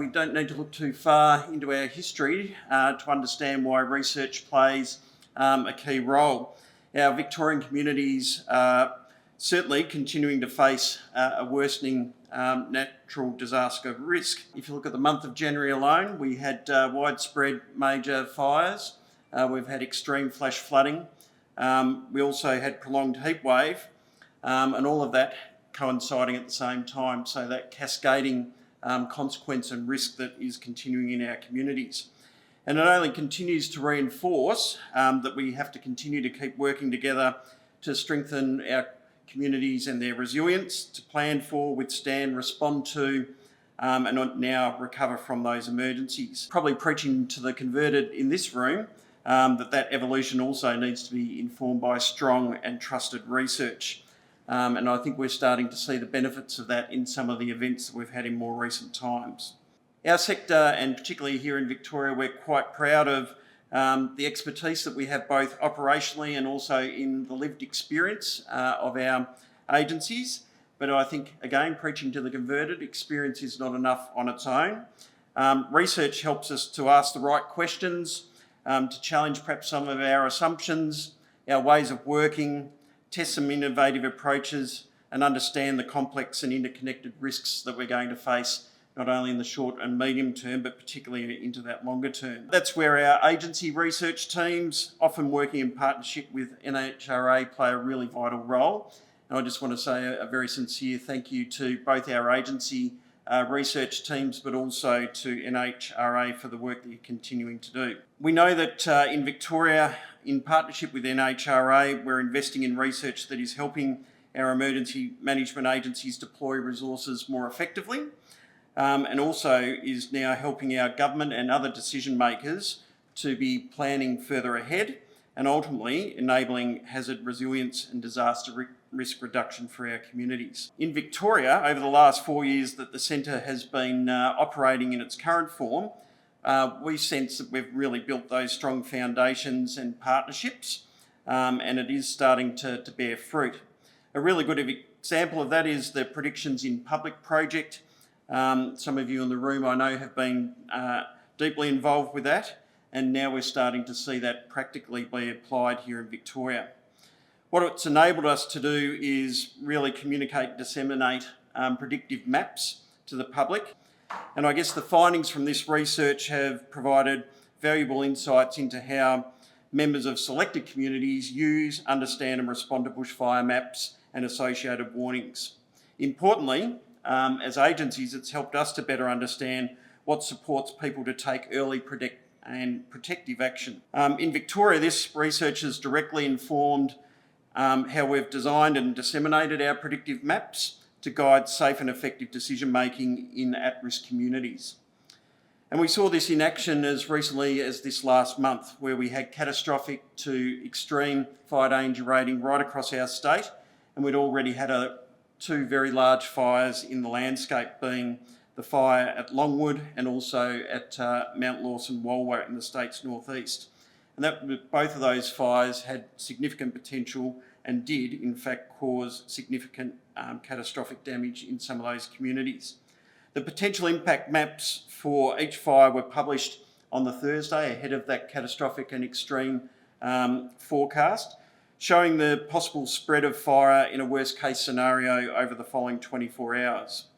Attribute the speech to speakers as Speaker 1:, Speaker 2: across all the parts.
Speaker 1: we don't need to look too far into our history to understand why research plays a key role. Our Victorian communities are certainly continuing to face a worsening natural disaster risk. If you look at the month of January alone, we had widespread major fires. We've had extreme flash flooding. We also had prolonged heat wave, and all of that coinciding at the same time. So that cascading consequence and risk that is continuing in our communities. And it only continues to reinforce that we have to continue to keep working together to strengthen our communities and their resilience, to plan for, withstand, respond to, and now recover from those emergencies. Probably preaching to the converted in this room that evolution also needs to be informed by strong and trusted research. And I think we're starting to see the benefits of that in some of the events that we've had in more recent times. Our sector, and particularly here in Victoria, we're quite proud of the expertise that we have both operationally and also in the lived experience of our agencies. But I think, again, preaching to the converted, experience is not enough on its own. Research helps us to ask the right questions, to challenge perhaps some of our assumptions, our ways of working, test some innovative approaches, and understand the complex and interconnected risks that we're going to face, not only in the short and medium term, but particularly into that longer term. That's where our agency research teams, often working in partnership with NHRA, play a really vital role. And I just want to say a very sincere thank you to both our agency research teams, but also to NHRA for the work that you're continuing to do. We know that in Victoria, in partnership with NHRA, we're investing in research that is helping our emergency management agencies deploy resources more effectively, and also is now helping our government and other decision makers to be planning further ahead and ultimately enabling hazard resilience and disaster risk reduction for our communities. In Victoria, over the last 4 years that the centre has been operating in its current form, we sense that we've really built those strong foundations and partnerships, and it is starting to bear fruit. A really good example of that is the Predictions in Public project. Some of you in the room I know have been deeply involved with that, and now we're starting to see that practically be applied here in Victoria. What it's enabled us to do is really communicate, disseminate predictive maps to the public. And I guess the findings from this research have provided valuable insights into how members of selected communities use, understand and respond to bushfire maps and associated warnings. Importantly, as agencies, it's helped us to better understand what supports people to take early and protective action. In Victoria, this research has directly informed how we've designed and disseminated our predictive maps to guide safe and effective decision making in at-risk communities. And we saw this in action as recently as this last month, where we had catastrophic to extreme fire danger rating right across our state, and we'd already had two very large fires in the landscape, being the fire at Longwood and also at Mount Lawson Walwa in the state's northeast. And both of those fires had significant potential and did in fact cause significant catastrophic damage in some of those communities. The potential impact maps for each fire were published on the Thursday ahead of that catastrophic and extreme forecast, showing the possible spread of fire in a worst case scenario over the following 24 hours.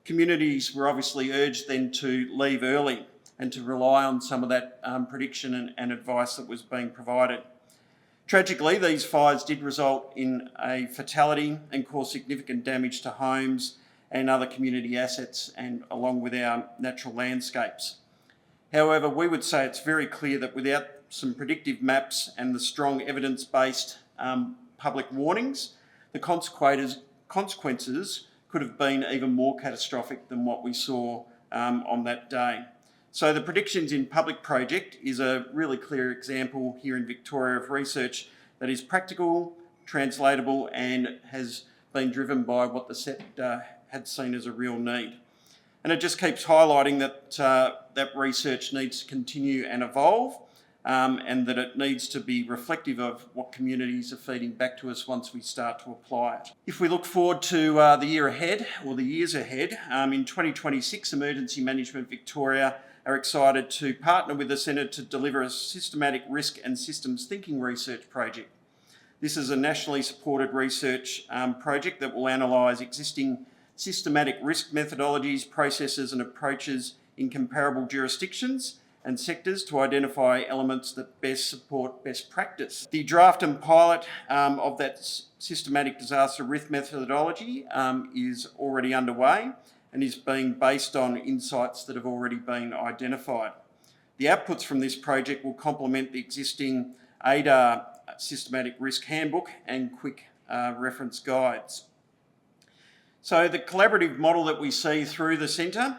Speaker 1: Communities were obviously urged then to leave early and to rely on some of that prediction and advice that was being provided. Tragically, these fires did result in a fatality and cause significant damage to homes and other community assets, and along with our natural landscapes. However, we would say it's very clear that without some predictive maps and the strong evidence-based public warnings, the consequences could have been even more catastrophic than what we saw on that day. So the Predictions in Public project is a really clear example here in Victoria of research that is practical, translatable, and has been driven by what the sector had seen as a real need. And it just keeps highlighting that that research needs to continue and evolve, and that it needs to be reflective of what communities are feeding back to us once we start to apply it. If we look forward to the year ahead, or the years ahead, in 2026, Emergency Management Victoria are excited to partner with the Centre to deliver a systematic risk and systems thinking research project. This is a nationally supported research project that will analyse existing systematic risk methodologies, processes and approaches in comparable jurisdictions and sectors to identify elements that best support best practice. The draft and pilot of that systematic disaster risk methodology is already underway and is being based on insights that have already been identified. The outputs from this project will complement the existing ADAR systematic risk handbook and quick reference guides. So the collaborative model that we see through the centre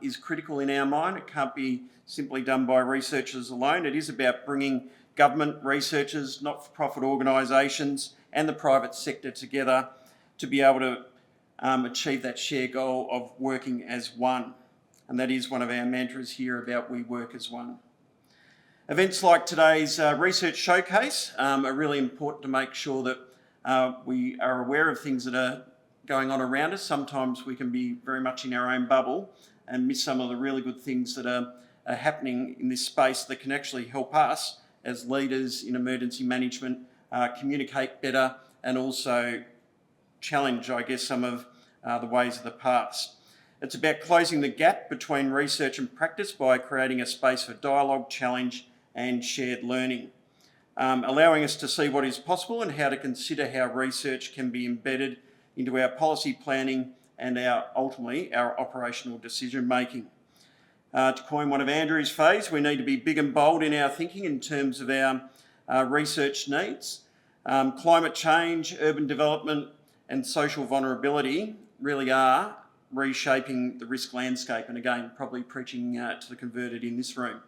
Speaker 1: is critical in our mind. It can't be simply done by researchers alone. It is about bringing government, researchers, not-for-profit organisations and the private sector together to be able to achieve that shared goal of working as one. And that is one of our mantras here about we work as one. Events like today's Research Showcase are really important to make sure that we are aware of things that are going on around us. Sometimes we can be very much in our own bubble and miss some of the really good things that are happening in this space that can actually help us as leaders in emergency management communicate better and also challenge, I guess, some of the ways of the past. It's about closing the gap between research and practice by creating a space for dialogue, challenge and shared learning, allowing us to see what is possible and how to consider how research can be embedded into our policy planning and ultimately our operational decision making. To coin one of Andrew's phrase, we need to be big and bold in our thinking in terms of our research needs. Climate change, urban development and social vulnerability really are reshaping the risk landscape, and again, probably preaching to the converted in this room.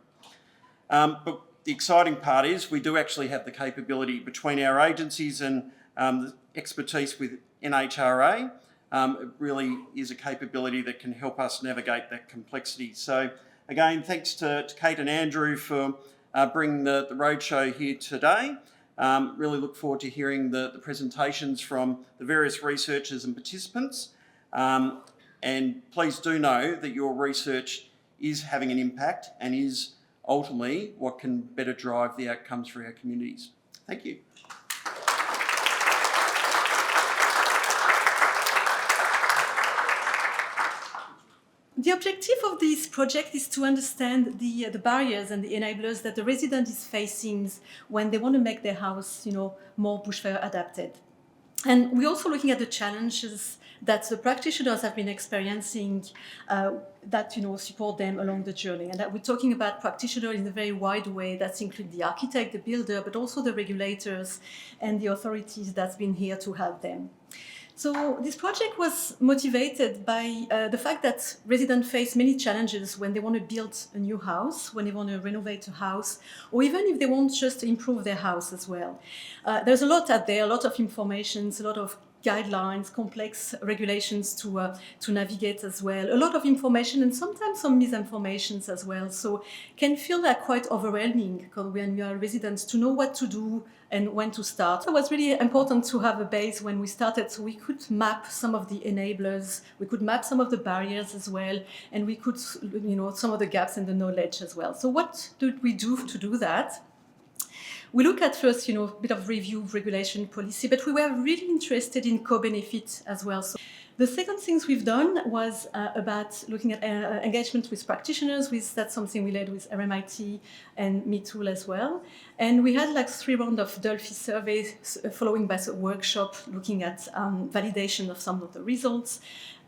Speaker 1: But the exciting part is we do actually have the capability between our agencies and the expertise with NHRA. It really is a capability that can help us navigate that complexity. So again, thanks to Kate and Andrew for bringing the roadshow here today. Really look forward to hearing the presentations from the various researchers and participants. And please do know that your research is having an impact and is ultimately what can better drive the outcomes for our communities. Thank you.
Speaker 2: The objective of this project is to understand the barriers and the enablers that the resident is facing when they want to make their house, more bushfire adapted. And we're also looking at the challenges that the practitioners have been experiencing that support them along the journey. And that we're talking about practitioners in a very wide way. That includes the architect, the builder, but also the regulators and the authorities that's been here to help them. So this project was motivated by the fact that residents face many challenges when they want to build a new house, when they want to renovate a house, or even if they want just to improve their house as well. There's a lot out there, a lot of information, a lot of guidelines, complex regulations to navigate as well, a lot of information and sometimes some misinformations as well. So can feel like quite overwhelming when you are residents to know what to do and when to start. So it was really important to have a base when we started so we could map some of the enablers, we could map some of the barriers as well, and we could, some of the gaps in the knowledge as well. So what did we do to do that? We look at first, a bit of review of regulation policy, but we were really interested in co-benefit as well. So the second things we've done was about looking at engagement with practitioners. That's something we led with RMIT and MeTool as well. And we had 3 rounds of Delphi surveys following by a workshop looking at validation of some of the results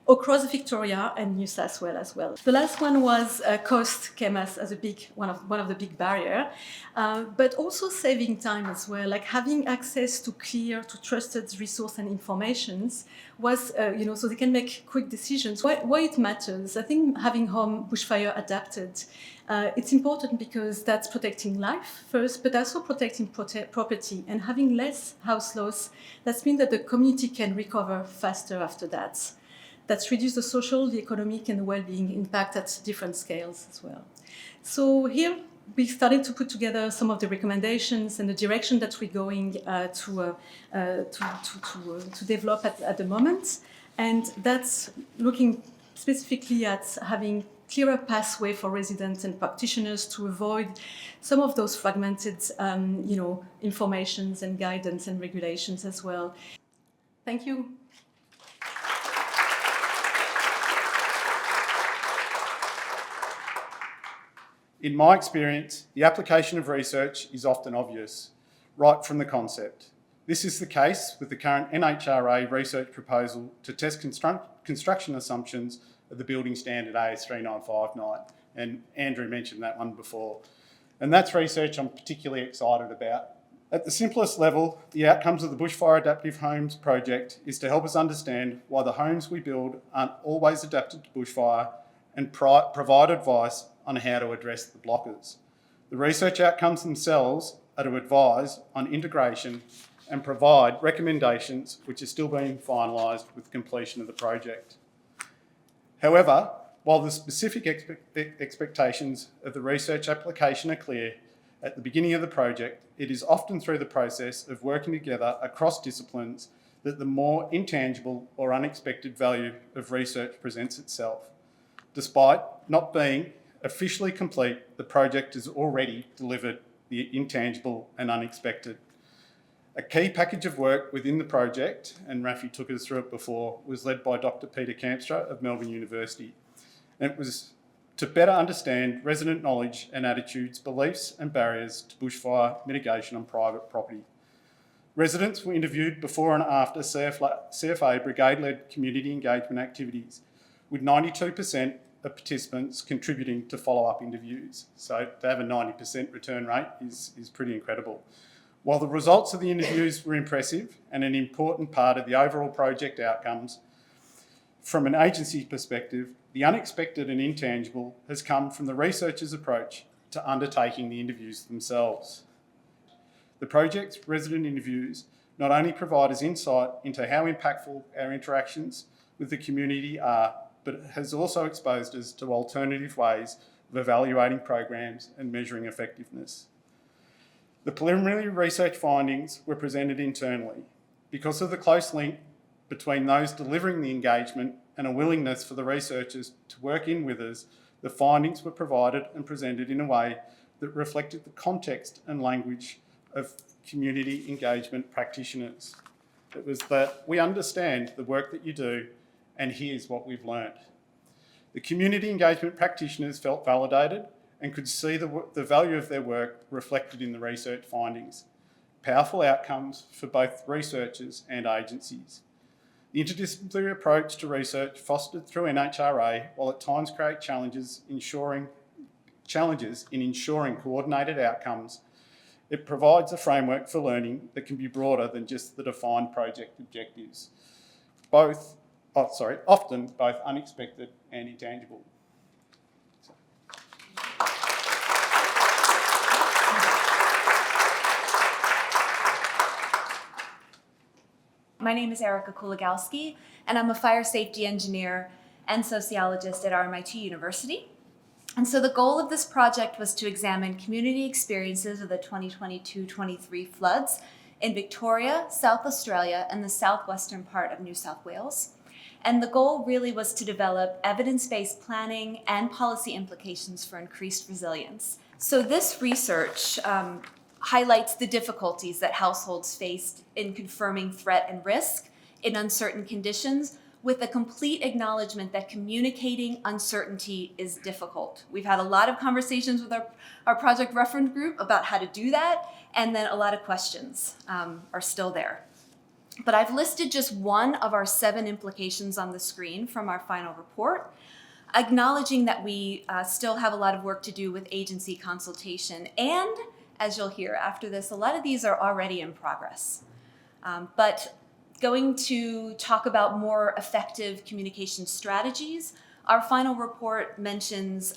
Speaker 2: across Victoria and New South Wales as well. The last one was cost came as a big one of the big barrier, but also saving time as well. Like having access to clear, to trusted resource and informations was, so they can make quick decisions. Why it matters? I think having home bushfire adapted, it's important because that's protecting life first, but also protecting property and having less house loss. That means that the community can recover faster after that. That's reduce the social, the economic and the well-being impact at different scales as well. So here we started to put together some of the recommendations and the direction that we're going to develop at the moment. And that's looking specifically at having clearer pathway for residents and practitioners to avoid some of those fragmented informations and guidance and regulations as well. Thank you.
Speaker 3: In my experience, the application of research is often obvious, right from the concept. This is the case with the current NHRA research proposal to test construction assumptions of the building standard AS3959, and Andrew mentioned that one before. And that's research I'm particularly excited about. At the simplest level, the outcomes of the Bushfire-Adaptive Homes project is to help us understand why the homes we build aren't always adapted to bushfire and provide advice on how to address the blockers. The research outcomes themselves are to advise on integration and provide recommendations which are still being finalised with completion of the project. However, while the specific expectations of the research application are clear, at the beginning of the project, it is often through the process of working together across disciplines that the more intangible or unexpected value of research presents itself. Despite not being officially complete, the project has already delivered the intangible and unexpected. A key package of work within the project, and Rafi took us through it before, was led by Dr Peter Campstra of Melbourne University. And it was to better understand resident knowledge and attitudes, beliefs and barriers to bushfire mitigation on private property. Residents were interviewed before and after CFA brigade-led community engagement activities, with 92% of participants contributing to follow-up interviews. So to have a 90% return rate is pretty incredible. While the results of the interviews were impressive and an important part of the overall project outcomes, from an agency perspective, the unexpected and intangible has come from the researchers' approach to undertaking the interviews themselves. The project's resident interviews not only provide us insight into how impactful our interactions with the community are, but it has also exposed us to alternative ways of evaluating programs and measuring effectiveness. The preliminary research findings were presented internally. Because of the close link between those delivering the engagement and a willingness for the researchers to work in with us, the findings were provided and presented in a way that reflected the context and language of community engagement practitioners. It was that we understand the work that you do, and here's what we've learned. The community engagement practitioners felt validated and could see the value of their work reflected in the research findings. Powerful outcomes for both researchers and agencies. The interdisciplinary approach to research fostered through NHRA, while at times create challenges in ensuring coordinated outcomes, it provides a framework for learning that can be broader than just the defined project objectives. Often both unexpected and intangible.
Speaker 4: My name is Erica Kulagowski, and I'm a fire safety engineer and sociologist at RMIT University. And so the goal of this project was to examine community experiences of the 2022-23 floods in Victoria, South Australia, and the southwestern part of New South Wales. And the goal really was to develop evidence-based planning and policy implications for increased resilience. So this research highlights the difficulties that households faced in confirming threat and risk in uncertain conditions, with a complete acknowledgement that communicating uncertainty is difficult. We've had a lot of conversations with our project reference group about how to do that, and then a lot of questions are still there. But I've listed just one of our 7 implications on the screen from our final report, acknowledging that we still have a lot of work to do with agency consultation, and as you'll hear after this, a lot of these are already in progress. But going to talk about more effective communication strategies, our final report mentions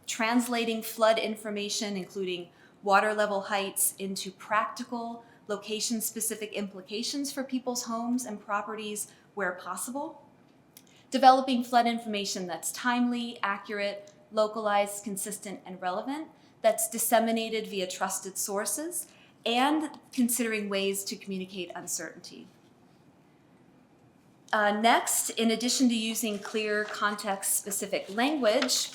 Speaker 4: translating flood information, including water level heights, into practical location-specific implications for people's homes and properties where possible, developing flood information that's timely, accurate, localized, consistent, and relevant, that's disseminated via trusted sources, and considering ways to communicate uncertainty. Next, in addition to using clear context-specific language,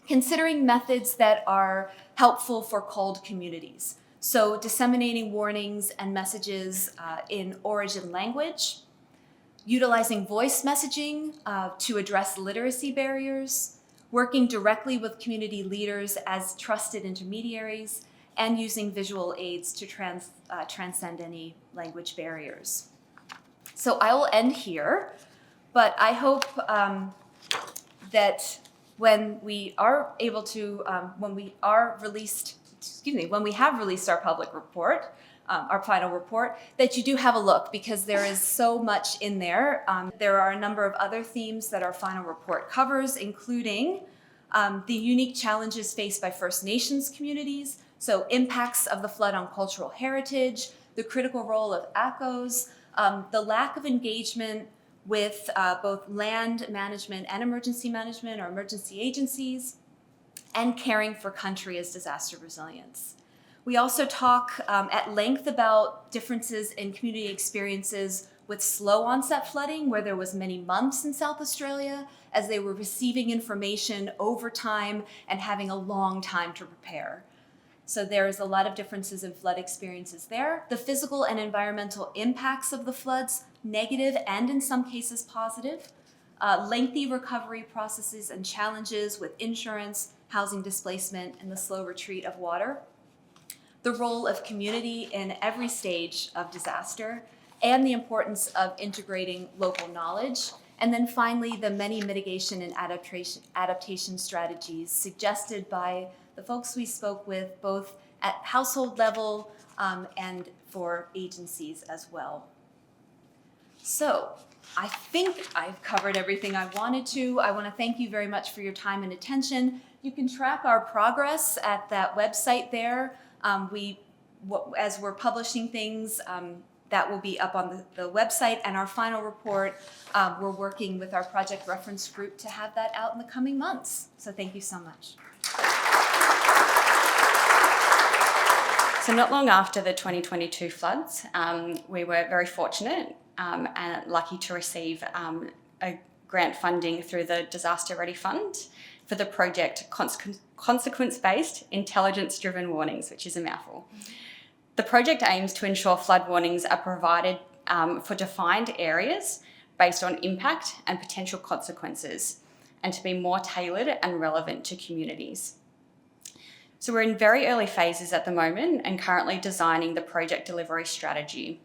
Speaker 4: considering methods that are helpful for cold communities. So disseminating warnings and messages in origin language, utilizing voice messaging to address literacy barriers, working directly with community leaders as trusted intermediaries, and using visual aids to transcend any language barriers. So I will end here, but I hope that when we are able to, when we have released our public report, our final report, that you do have a look, because there is so much in there. There are a number of other themes that our final report covers, including the unique challenges faced by First Nations communities, so impacts of the flood on cultural heritage, the critical role of ACOs, the lack of engagement with both land management and emergency management or emergency agencies, and caring for country as disaster resilience. We also talk at length about differences in community experiences with slow onset flooding, where there was many months in South Australia, as they were receiving information over time and having a long time to prepare. So there's a lot of differences in flood experiences there. The physical and environmental impacts of the floods, negative and in some cases positive. Lengthy recovery processes and challenges with insurance, housing displacement, and the slow retreat of water. The role of community in every stage of disaster, and the importance of integrating local knowledge. And then finally, the many mitigation and adaptation strategies suggested by the folks we spoke with, both at household level and for agencies as well. So I think I've covered everything I wanted to. I want to thank you very much for your time and attention. You can track our progress at that website there. As we're publishing things, that will be up on the website, and our final report, we're working with our project reference group to have that out in the coming months. So thank you so much.
Speaker 5: So not long after the 2022 floods, we were very fortunate and lucky to receive a grant funding through the Disaster Ready Fund for the project Consequence-Based Intelligence-Driven Warnings, which is a mouthful. The project aims to ensure flood warnings are provided for defined areas based on impact and potential consequences, and to be more tailored and relevant to communities. So we're in very early phases at the moment and currently designing the project delivery strategy.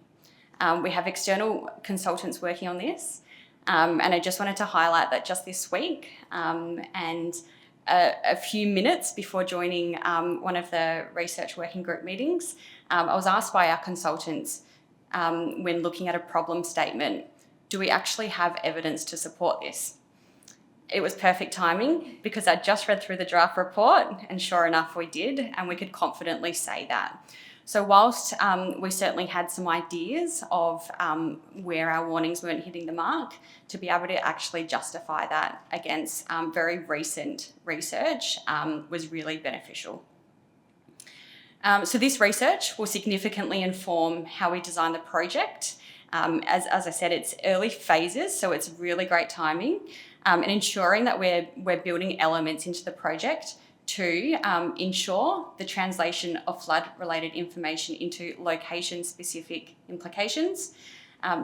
Speaker 5: We have external consultants working on this, and I just wanted to highlight that just this week and a few minutes before joining one of the research working group meetings, I was asked by our consultants when looking at a problem statement, do we actually have evidence to support this? It was perfect timing because I just read through the draft report, and sure enough we did, and we could confidently say that. So whilst we certainly had some ideas of where our warnings weren't hitting the mark, to be able to actually justify that against very recent research was really beneficial. So this research will significantly inform how we design the project. As I said, it's early phases, so it's really great timing, and ensuring that we're building elements into the project to ensure the translation of flood-related information into location-specific implications,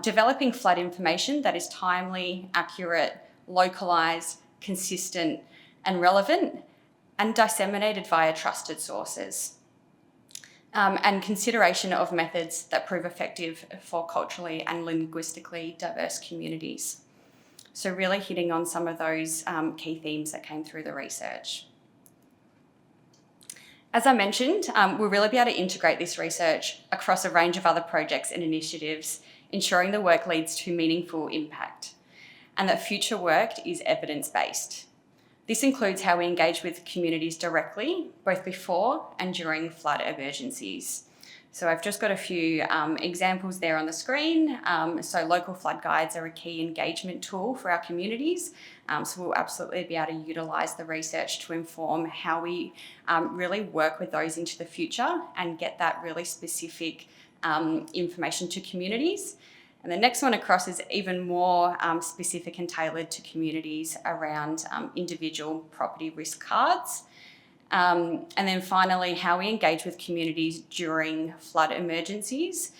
Speaker 5: developing flood information that is timely, accurate, localised, consistent and relevant, and disseminated via trusted sources, and consideration of methods that prove effective for culturally and linguistically diverse communities. So really hitting on some of those key themes that came through the research. As I mentioned, we'll really be able to integrate this research across a range of other projects and initiatives, ensuring the work leads to meaningful impact, and that future work is evidence-based. This includes how we engage with communities directly, both before and during flood emergencies, So I've just got a few examples there on the screen. So local flood guides are a key engagement tool for our communities. So we'll absolutely be able to utilise the research to inform how we really work with those into the future and get that really specific information to communities. And the next one across is even more specific and tailored to communities around individual property risk cards. And then finally, how we engage with communities during flood emergencies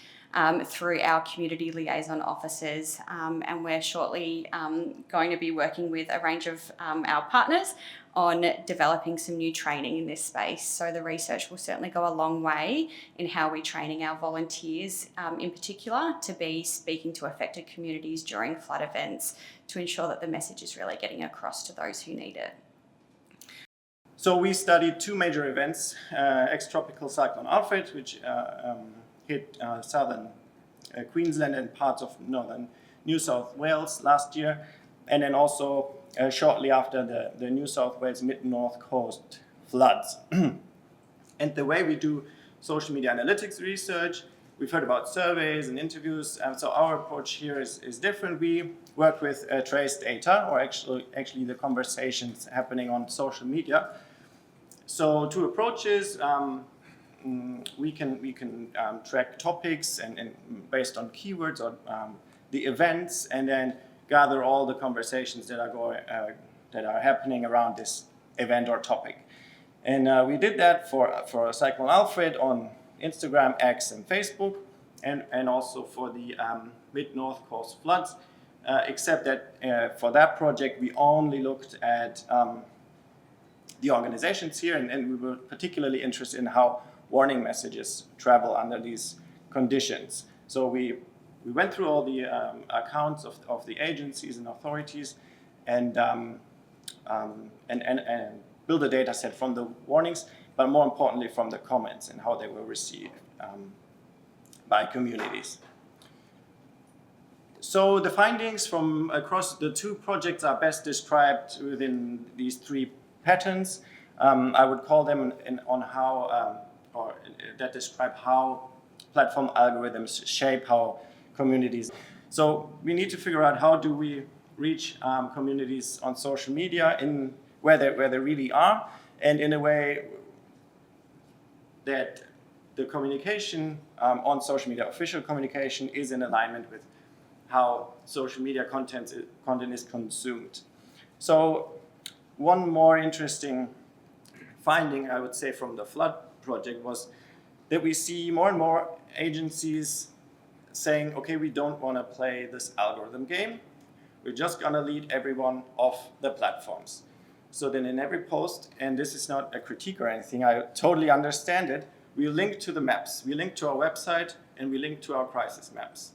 Speaker 5: through our community liaison officers. And we're shortly going to be working with a range of our partners on developing some new training in this space. So the research will certainly go a long way in how we're training our volunteers in particular to be speaking to affected communities during flood events to ensure that the message is really getting across to those who need it.
Speaker 6: So we studied two major events, ex-tropical cyclone Alfred, which hit southern Queensland and parts of northern New South Wales last year, and then also shortly after the New South Wales mid-north coast floods. And the way we do social media analytics research, we've heard about surveys and interviews, so our approach here is different. We work with trace data, or actually the conversations happening on social media. So two approaches, we can track topics and based on keywords or the events, and then gather all the conversations that are happening around this event or topic. And we did that for Cyclone Alfred on Instagram, X, and Facebook, and also for the mid-north coast floods, except that for that project we only looked at the organizations here, and we were particularly interested in how warning messages travel under these conditions. So we went through all the accounts of the agencies and authorities and build a data set from the warnings, but more importantly from the comments and how they were received by communities. So the findings from across the two projects are best described within these three patterns. I would call them on how, or that describe how platform algorithms shape how communities. So we need to figure out how do we reach communities on social media in where they really are, and in a way that the communication on social media, official communication, is in alignment with how social media content is consumed. So one more interesting finding, I would say, from the flood project was that we see more and more agencies saying, okay, we don't want to play this algorithm game. We're just going to lead everyone off the platforms. So then in every post, and this is not a critique or anything, I totally understand it, we link to the maps. We link to our website and we link to our crisis maps.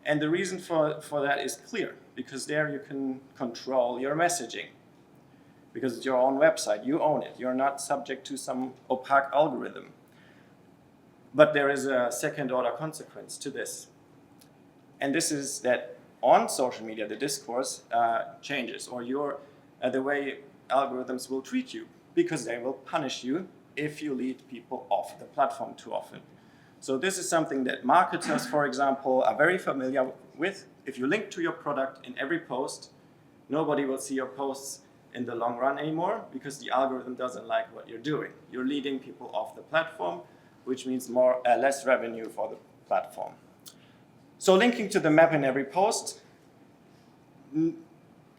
Speaker 6: And the reason for that is clear, because there you can control your messaging. Because it's your own website, you own it. You're not subject to some opaque algorithm. But there is a second order consequence to this. And this is that on social media, the discourse changes, or the way algorithms will treat you, because they will punish you if you lead people off the platform too often. So this is something that marketers, for example, are very familiar with. If you link to your product in every post, nobody will see your posts in the long run anymore, because the algorithm doesn't like what you're doing. You're leading people off the platform, which means less revenue for the platform. So linking to the map in every post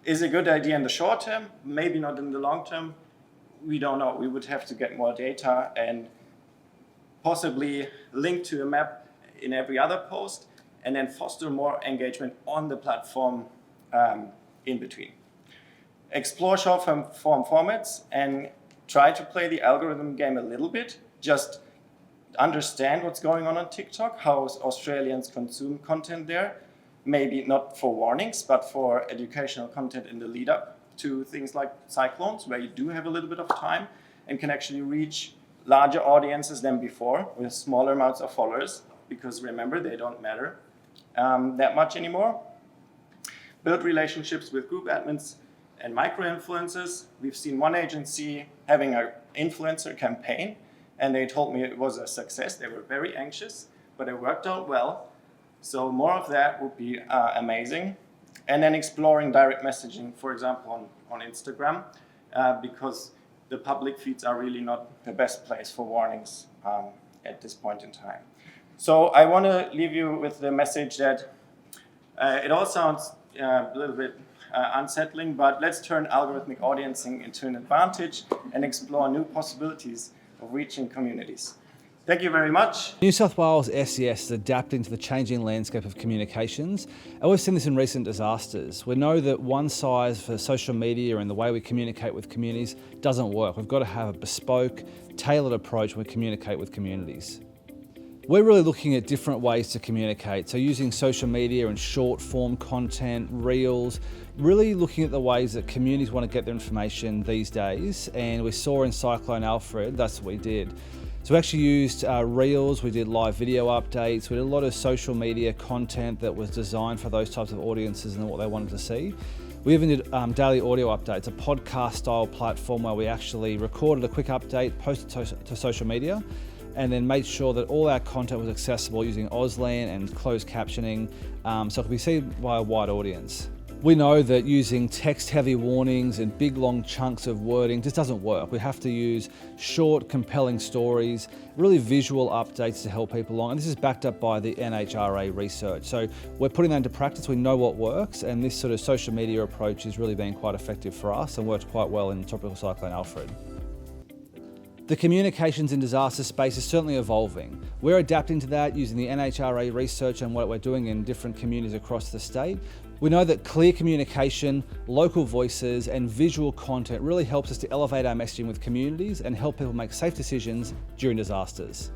Speaker 6: is a good idea in the short term, maybe not in the long term. We don't know. We would have to get more data and possibly link to a map in every other post, and then foster more engagement on the platform in between. Explore short-form formats and try to play the algorithm game a little bit. Just understand what's going on TikTok, how Australians consume content there. Maybe not for warnings, but for educational content in the lead up to things like cyclones, where you do have a little bit of time and can actually reach larger audiences than before with smaller amounts of followers, because remember, they don't matter that much anymore. Build relationships with group admins and micro-influencers. We've seen one agency having an influencer campaign, and they told me it was a success. They were very anxious, but it worked out well. So more of that would be amazing. And then exploring direct messaging, for example, on Instagram, because the public feeds are really not the best place for warnings at this point in time. So I want to leave you with the message that it all sounds a little bit unsettling, but let's turn algorithmic audiencing into an advantage and explore new possibilities of reaching communities. Thank you very much.
Speaker 7: New South Wales SES is adapting to the changing landscape of communications, and we've seen this in recent disasters. We know that one size for social media and the way we communicate with communities doesn't work. We've got to have a bespoke, tailored approach when we communicate with communities. We're really looking at different ways to communicate, so using social media and short form content, reels, really looking at the ways that communities want to get their information these days, and we saw in Cyclone Alfred, that's what we did. So we actually used reels, we did live video updates, we did a lot of social media content that was designed for those types of audiences and what they wanted to see. We even did daily audio updates, a podcast style platform where we actually recorded a quick update, posted to social media, and then made sure that all our content was accessible using Auslan and closed captioning, so it could be seen by a wide audience. We know that using text-heavy warnings and big long chunks of wording just doesn't work. We have to use short, compelling stories, really visual updates to help people along. And this is backed up by the NHRA research. So we're putting that into practice. We know what works, and this sort of social media approach has really been quite effective for us and worked quite well in Tropical Cyclone Alfred. The communications in disaster space is certainly evolving. We're adapting to that using the NHRA research and what we're doing in different communities across the state. We know that clear communication, local voices, and visual content really helps us to elevate our messaging with communities and help people make safe decisions during disasters.